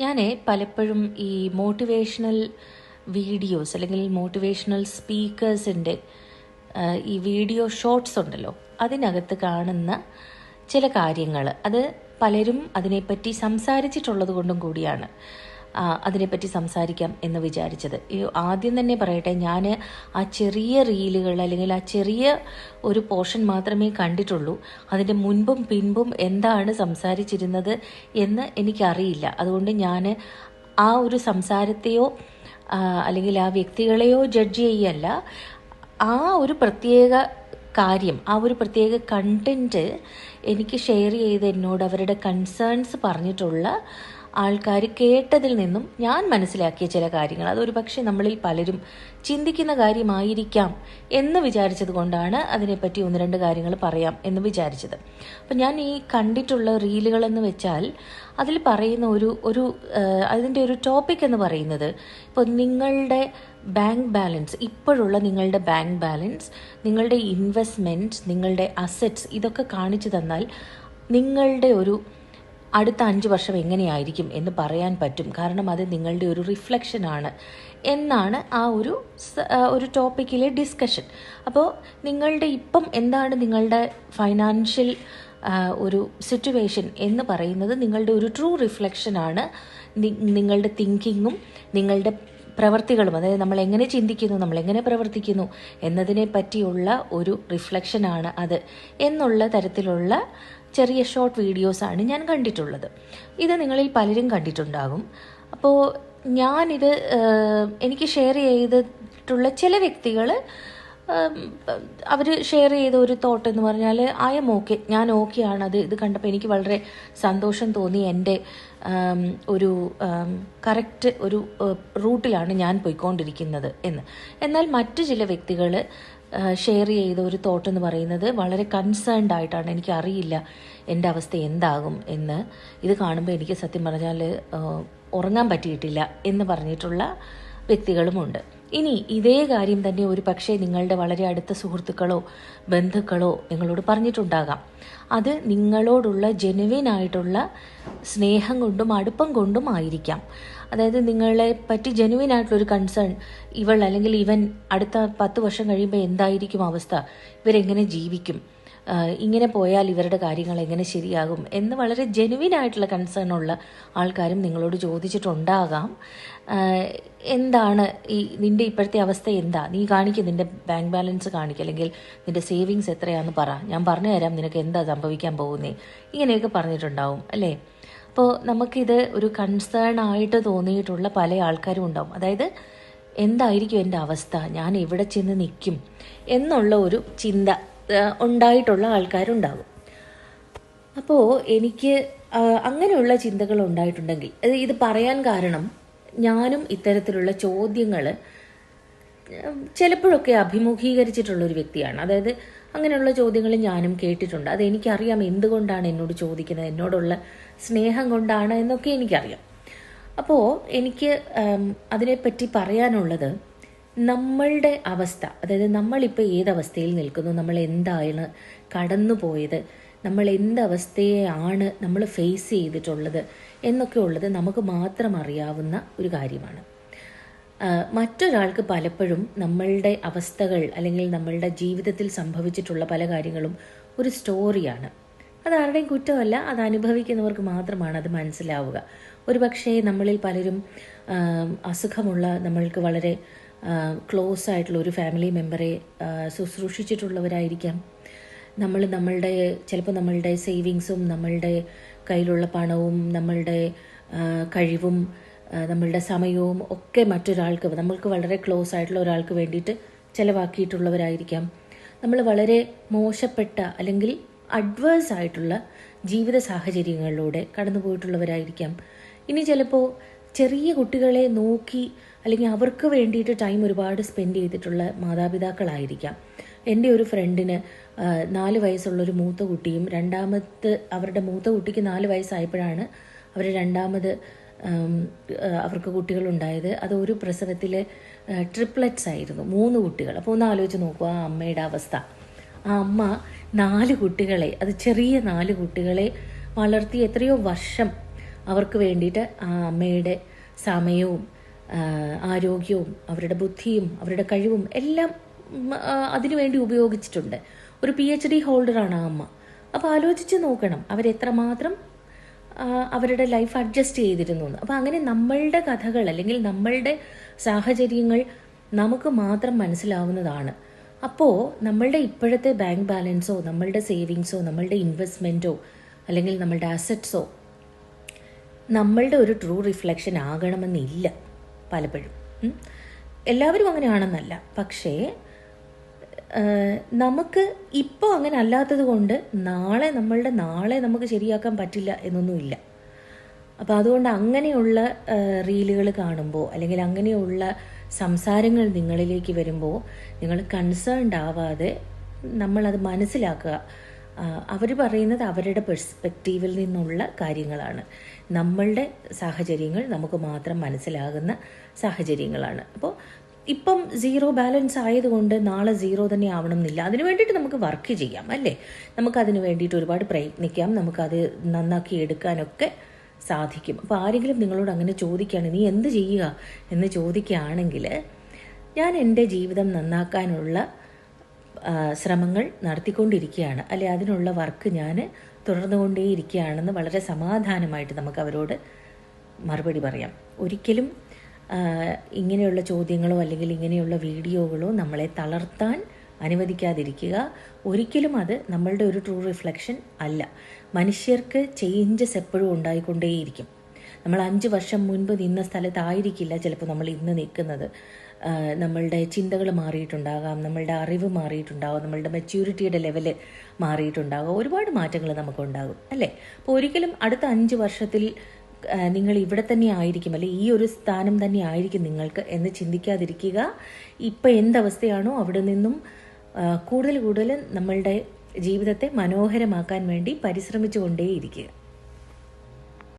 ഞാൻ പലപ്പോഴും ഈ മോട്ടിവേഷണൽ വീഡിയോസ് അല്ലെങ്കിൽ മോട്ടിവേഷണൽ സ്പീക്കേഴ്സിൻ്റെ ഈ വീഡിയോ ഷോർട്സ് ഉണ്ടല്ലോ, അതിനകത്ത് കാണുന്ന ചില കാര്യങ്ങൾ, അത് പലരും അതിനെപ്പറ്റി സംസാരിച്ചിട്ടുള്ളത് കൊണ്ടും കൂടിയാണ് അതിനെപ്പറ്റി സംസാരിക്കാം എന്ന് വിചാരിച്ചത്. ആദ്യം തന്നെ പറയട്ടെ, ഞാൻ ആ ചെറിയ റീലുകൾ അല്ലെങ്കിൽ ആ ചെറിയ ഒരു പോർഷൻ മാത്രമേ കണ്ടിട്ടുള്ളൂ. അതിൻ്റെ മുൻപും പിൻപും എന്താണ് സംസാരിച്ചിരുന്നത് എന്ന് എനിക്കറിയില്ല. അതുകൊണ്ട് ഞാൻ ആ ഒരു സംസാരത്തെയോ അല്ലെങ്കിൽ ആ വ്യക്തികളെയോ ജഡ്ജ് ചെയ്യല്ല. ആ ഒരു പ്രത്യേക കാര്യം, ആ ഒരു പ്രത്യേക കണ്ടൻറ്റ് എനിക്ക് ഷെയർ ചെയ്ത് എന്നോട് അവരുടെ കൺസേൺസ് പറഞ്ഞിട്ടുള്ള ആൾക്കാർ കേട്ടതിൽ നിന്നും ഞാൻ മനസ്സിലാക്കിയ ചില കാര്യങ്ങൾ, അതൊരു പക്ഷേ നമ്മളിൽ പലരും ചിന്തിക്കുന്ന കാര്യമായിരിക്കാം എന്ന് വിചാരിച്ചത് കൊണ്ടാണ് അതിനെപ്പറ്റി ഒന്ന് രണ്ട് കാര്യങ്ങൾ പറയാം എന്ന് വിചാരിച്ചത്. അപ്പം ഞാൻ ഈ കണ്ടിട്ടുള്ള റീലുകളെന്ന് വെച്ചാൽ അതിൽ പറയുന്ന അതിൻ്റെ ഒരു ടോപ്പിക് എന്ന് പറയുന്നത്, ഇപ്പോൾ നിങ്ങളുടെ ബാങ്ക് ബാലൻസ്, ഇപ്പോഴുള്ള നിങ്ങളുടെ ബാങ്ക് ബാലൻസ്, നിങ്ങളുടെ ഇൻവെസ്റ്റ്മെൻറ്റ്സ്, നിങ്ങളുടെ അസറ്റ്സ്, ഇതൊക്കെ കാണിച്ചു തന്നാൽ നിങ്ങളുടെ ഒരു അടുത്ത 5 വർഷം എങ്ങനെയായിരിക്കും എന്ന് പറയാൻ പറ്റും. കാരണം അത് നിങ്ങളുടെ ഒരു റിഫ്ലക്ഷനാണ് എന്നാണ് ആ ഒരു ടോപ്പിക്കിലെ ഡിസ്കഷൻ. അപ്പോൾ നിങ്ങളുടെ ഇപ്പം എന്താണ് നിങ്ങളുടെ ഫൈനാൻഷ്യൽ ഒരു സിറ്റുവേഷൻ എന്ന് പറയുന്നത് നിങ്ങളുടെ ഒരു ട്രൂ റിഫ്ലക്ഷനാണ്. നിങ്ങളുടെ തിങ്കിങ്ങും നിങ്ങളുടെ പ്രവർത്തികളും, അതായത് നമ്മൾ എങ്ങനെ ചിന്തിക്കുന്നു, നമ്മൾ എങ്ങനെ പ്രവർത്തിക്കുന്നു എന്നതിനെ പറ്റിയുള്ള ഒരു റിഫ്ലക്ഷനാണ് അത് എന്നുള്ള തരത്തിലുള്ള ചെറിയ ഷോർട്ട് വീഡിയോസാണ് ഞാൻ കണ്ടിട്ടുള്ളത്. ഇത് നിങ്ങളിൽ പലരും കണ്ടിട്ടുണ്ടാകും. അപ്പോൾ ഞാനിത് എനിക്ക് ഷെയർ ചെയ്തിട്ടുള്ള ചില വ്യക്തികൾ അവർ ഷെയർ ചെയ്ത ഒരു തോട്ട് എന്ന് പറഞ്ഞാൽ, ഐ എം ഓക്കെ, ഞാൻ ഓക്കെയാണ്. ഇത് കണ്ടപ്പോൾ എനിക്ക് വളരെ സന്തോഷം തോന്നി. എൻ്റെ ഒരു കറക്റ്റ് ഒരു റൂട്ടിലാണ് ഞാൻ പോയിക്കൊണ്ടിരിക്കുന്നത് എന്ന്. എന്നാൽ മറ്റു ചില വ്യക്തികൾ ഷെയർ ചെയ്ത ഒരു തോട്ട് എന്ന് പറയുന്നത് വളരെ കൺസേൺഡ് ആയിട്ടാണ്. എനിക്കറിയില്ല എൻ്റെ അവസ്ഥ എന്താകും എന്ന്. ഇത് കാണുമ്പോൾ എനിക്ക് സത്യം പറഞ്ഞാൽ ഉറങ്ങാൻ പറ്റിയിട്ടില്ല എന്ന് പറഞ്ഞിട്ടുള്ള വ്യക്തികളുമുണ്ട്. ഇനി ഇതേ കാര്യം തന്നെ ഒരു പക്ഷേ നിങ്ങളുടെ വളരെ അടുത്ത സുഹൃത്തുക്കളോ ബന്ധുക്കളോ നിങ്ങളോട് പറഞ്ഞിട്ടുണ്ടാകാം. അത് നിങ്ങളോടുള്ള ജെനുവിൻ ആയിട്ടുള്ള സ്നേഹം കൊണ്ടും അടുപ്പം കൊണ്ടും ആയിരിക്കാം. അതായത് നിങ്ങളെ പറ്റി ജെനുവിൻ ആയിട്ടുള്ളൊരു കൺസേൺ, ഇവൾ അല്ലെങ്കിൽ ഇവൻ അടുത്ത 10 വർഷം കഴിയുമ്പോൾ എന്തായിരിക്കും അവസ്ഥ, ഇവരെങ്ങനെ ജീവിക്കും, ഇങ്ങനെ പോയാൽ ഇവരുടെ കാര്യങ്ങൾ എങ്ങനെ ശരിയാകും എന്ന് വളരെ ജെനുവിൻ ആയിട്ടുള്ള കൺസേൺ ഉള്ള ആൾക്കാരും നിങ്ങളോട് ചോദിച്ചിട്ടുണ്ടാകാം. എന്താണ് നിൻ്റെ ഇപ്പോഴത്തെ അവസ്ഥ, എന്താ നീ കാണിക്കുക, നിൻ്റെ ബാങ്ക് ബാലൻസ് കാണിക്കുക, അല്ലെങ്കിൽ നിൻ്റെ സേവിങ്സ് എത്രയാണെന്ന് പറ, ഞാൻ പറഞ്ഞു തരാം നിനക്ക് എന്താ സംഭവിക്കാൻ പോകുന്നേ, ഇങ്ങനെയൊക്കെ പറഞ്ഞിട്ടുണ്ടാവും അല്ലേ. അപ്പോൾ നമുക്കിത് ഒരു കൺസേൺ ആയിട്ട് തോന്നിയിട്ടുള്ള പല ആൾക്കാരും ഉണ്ടാവും. അതായത് എന്തായിരിക്കും എൻ്റെ അവസ്ഥ, ഞാൻ എവിടെ ചെന്ന് നിൽക്കും എന്നുള്ള ഒരു ചിന്ത ഉണ്ടായിട്ടുള്ള ആൾക്കാരുണ്ടാകും. അപ്പോൾ എനിക്ക് അങ്ങനെയുള്ള ചിന്തകൾ ഉണ്ടായിട്ടുണ്ടെങ്കിൽ, ഇത് പറയാൻ കാരണം ഞാനും ഇത്തരത്തിലുള്ള ചോദ്യങ്ങൾ ചിലപ്പോഴൊക്കെ അഭിമുഖീകരിച്ചിട്ടുള്ളൊരു വ്യക്തിയാണ്. അതായത് അങ്ങനെയുള്ള ചോദ്യങ്ങൾ ഞാനും കേട്ടിട്ടുണ്ട്. അതെനിക്കറിയാം എന്തുകൊണ്ടാണ് എന്നോട് ചോദിക്കുന്നത്, എന്നോടുള്ള സ്നേഹം കൊണ്ടാണ് എന്നൊക്കെ എനിക്കറിയാം. അപ്പോൾ എനിക്ക് അതിനെപ്പറ്റി പറയാനുള്ളത്, നമ്മളുടെ അവസ്ഥ, അതായത് നമ്മളിപ്പോൾ ഏതവസ്ഥയിൽ നിൽക്കുന്നു, നമ്മൾ എന്താണ് കടന്നു പോയത്, നമ്മൾ എന്തവസ്ഥയെയാണ് നമ്മൾ ഫേസ് ചെയ്തിട്ടുള്ളത് എന്നൊക്കെ ഉള്ളത് നമുക്ക് മാത്രം അറിയാവുന്ന ഒരു കാര്യമാണ്. മറ്റൊരാൾക്ക് പലപ്പോഴും നമ്മളുടെ അവസ്ഥകൾ അല്ലെങ്കിൽ നമ്മളുടെ ജീവിതത്തിൽ സംഭവിച്ചിട്ടുള്ള പല കാര്യങ്ങളും ഒരു സ്റ്റോറിയാണ്. അതാരുടെയും കുറ്റമല്ല, അത് അനുഭവിക്കുന്നവർക്ക് മാത്രമാണ് അത് മനസ്സിലാവുക. ഒരു പക്ഷേ നമ്മളിൽ പലരും അസുഖമുള്ള, നമ്മൾക്ക് വളരെ ക്ലോസ് ആയിട്ടുള്ള ഒരു ഫാമിലി മെമ്പറെ ശുശ്രൂഷിച്ചിട്ടുള്ളവരായിരിക്കാം. ചിലപ്പോൾ നമ്മളുടെ സേവിങ്സും നമ്മളുടെ കയ്യിലുള്ള പണവും നമ്മളുടെ കഴിവും നമ്മളുടെ സമയവും ഒക്കെ മറ്റൊരാൾക്ക്, നമ്മൾക്ക് വളരെ ക്ലോസ് ആയിട്ടുള്ള ഒരാൾക്ക് വേണ്ടിയിട്ട് ചിലവാക്കിയിട്ടുള്ളവരായിരിക്കാം. നമ്മൾ വളരെ മോശപ്പെട്ട അല്ലെങ്കിൽ അഡ്വേഴ്സ് ആയിട്ടുള്ള ജീവിത സാഹചര്യങ്ങളിലൂടെ കടന്നു പോയിട്ടുള്ളവരായിരിക്കാം. ഇനി ചിലപ്പോൾ ചെറിയ കുട്ടികളെ നോക്കി അല്ലെങ്കിൽ അവർക്ക് വേണ്ടിയിട്ട് ടൈം ഒരുപാട് സ്പെൻഡ് ചെയ്തിട്ടുള്ള മാതാപിതാക്കളായിരിക്കാം. എൻ്റെ ഒരു ഫ്രണ്ടിന് 4 വയസ്സുള്ളൊരു മൂത്ത കുട്ടിയും അവരുടെ മൂത്ത കുട്ടിക്ക് 4 വയസ്സായപ്പോഴാണ് അവർ രണ്ടാമത് അവർക്ക് കുട്ടികളുണ്ടായത്. അത് ഒരു പ്രസവത്തിൽ ട്രിപ്ലറ്റ്സ് ആയിരുന്നു, 3 കുട്ടികൾ. അപ്പോൾ ഒന്ന് ആലോചിച്ച് നോക്കുക ആ അമ്മയുടെ അവസ്ഥ. ആ അമ്മ 4 കുട്ടികളെ, അത് ചെറിയ 4 കുട്ടികളെ വളർത്തി എത്രയോ വർഷം അവർക്ക് വേണ്ടിയിട്ട് ആ അമ്മയുടെ സമയവും ആരോഗ്യവും അവരുടെ ബുദ്ധിയും അവരുടെ കഴിവും എല്ലാം അതിനുവേണ്ടി ഉപയോഗിച്ചിട്ടുണ്ട്. ഒരു PhD ഹോൾഡറാണ് ആ അമ്മ. അപ്പോൾ ആലോചിച്ച് നോക്കണം അവരെത്രമാത്രം അവരുടെ ലൈഫ് അഡ്ജസ്റ്റ് ചെയ്തിരുന്നു എന്ന്. അപ്പോൾ അങ്ങനെ നമ്മളുടെ കഥകൾ അല്ലെങ്കിൽ നമ്മളുടെ സാഹചര്യങ്ങൾ നമുക്ക് മാത്രം മനസ്സിലാവുന്നതാണ്. അപ്പോൾ നമ്മളുടെ ഇപ്പോഴത്തെ ബാങ്ക് ബാലൻസോ നമ്മളുടെ സേവിങ്സോ നമ്മളുടെ ഇൻവെസ്റ്റ്മെൻറ്റോ അല്ലെങ്കിൽ നമ്മളുടെ അസറ്റ്സോ നമ്മളുടെ ഒരു ട്രൂ റിഫ്ലക്ഷൻ ആകണമെന്നില്ല പലപ്പോഴും. എല്ലാവരും അങ്ങനെയാണെന്നല്ല, പക്ഷേ നമുക്ക് ഇപ്പോൾ അങ്ങനെ അല്ലാത്തത് കൊണ്ട് നാളെ നമുക്ക് ശരിയാക്കാൻ പറ്റില്ല എന്നൊന്നുമില്ല. അപ്പോൾ അതുകൊണ്ട് അങ്ങനെയുള്ള റീലുകൾ കാണുമ്പോൾ അല്ലെങ്കിൽ അങ്ങനെയുള്ള സംസാരങ്ങൾ നിങ്ങളിലേക്ക് വരുമ്പോൾ നിങ്ങൾ കൺസേൺഡ് ആവാതെ നമ്മളത് മനസ്സിലാക്കുക. അവർ പറയുന്നത് അവരുടെ പെർസ്പെക്റ്റീവിൽ നിന്നുള്ള കാര്യങ്ങളാണ്. നമ്മളുടെ സാഹചര്യങ്ങൾ നമുക്ക് മാത്രം മനസ്സിലാകുന്ന സാഹചര്യങ്ങളാണ്. അപ്പോൾ ഇപ്പം 0 ബാലൻസ് ആയതുകൊണ്ട് നാളെ 0 തന്നെ ആവണം എന്നില്ല. അതിന് വേണ്ടിയിട്ട് നമുക്ക് വർക്ക് ചെയ്യാം, അല്ലേ? നമുക്കതിന് വേണ്ടിയിട്ട് ഒരുപാട് പ്രയത്നിക്കാം, നമുക്കത് നന്നാക്കി എടുക്കാനൊക്കെ സാധിക്കും. അപ്പോൾ ആരെങ്കിലും നിങ്ങളോട് അങ്ങനെ ചോദിക്കുകയാണ്, നീ എന്ത് ചെയ്യുക എന്ന് ചോദിക്കുകയാണെങ്കിൽ, ഞാൻ എൻ്റെ ജീവിതം നന്നാക്കാനുള്ള ശ്രമങ്ങൾ നടത്തിക്കൊണ്ടിരിക്കുകയാണ്, അല്ലെ അതിനുള്ള വർക്ക് ഞാൻ തുടർന്നുകൊണ്ടേയിരിക്കുകയാണെന്ന് വളരെ സമാധാനമായിട്ട് നമുക്ക് അവരോട് മറുപടി പറയാം. ഒരിക്കലും ഇങ്ങനെയുള്ള ചോദ്യങ്ങളോ അല്ലെങ്കിൽ ഇങ്ങനെയുള്ള വീഡിയോകളോ നമ്മളെ തളർത്താൻ അനുവദിക്കാതിരിക്കുക. ഒരിക്കലും അത് നമ്മളുടെ ഒരു ട്രൂ റിഫ്ലക്ഷൻ അല്ല. മനുഷ്യർക്ക് ചേഞ്ചസ് എപ്പോഴും ഉണ്ടായിക്കൊണ്ടേയിരിക്കും. നമ്മൾ 5 വർഷം മുൻപ് നിന്ന സ്ഥലത്തായിരിക്കില്ല ചിലപ്പോൾ നമ്മൾ ഇന്ന് നിൽക്കുന്നത്. നമ്മളുടെ ചിന്തകൾ മാറിയിട്ടുണ്ടാകാം, നമ്മളുടെ അറിവ് മാറിയിട്ടുണ്ടാകും, നമ്മളുടെ മെച്യൂരിറ്റിയുടെ ലെവല് മാറിയിട്ടുണ്ടാകും, ഒരുപാട് മാറ്റങ്ങൾ നമുക്കുണ്ടാകും, അല്ലേ? അപ്പോൾ ഒരിക്കലും അടുത്ത 5 വർഷത്തിൽ നിങ്ങൾ ഇവിടെ തന്നെ ആയിരിക്കും, അല്ലെ ഈ ഒരു സ്ഥാനം തന്നെ ആയിരിക്കും നിങ്ങൾക്ക് എന്ന് ചിന്തിക്കാതിരിക്കുക. ഇപ്പം എന്തവസ്ഥയാണോ അവിടെ നിന്നും കൂടുതൽ നമ്മളുടെ ജീവിതത്തെ മനോഹരമാക്കാൻ വേണ്ടി പരിശ്രമിച്ചു കൊണ്ടേയിരിക്കുക.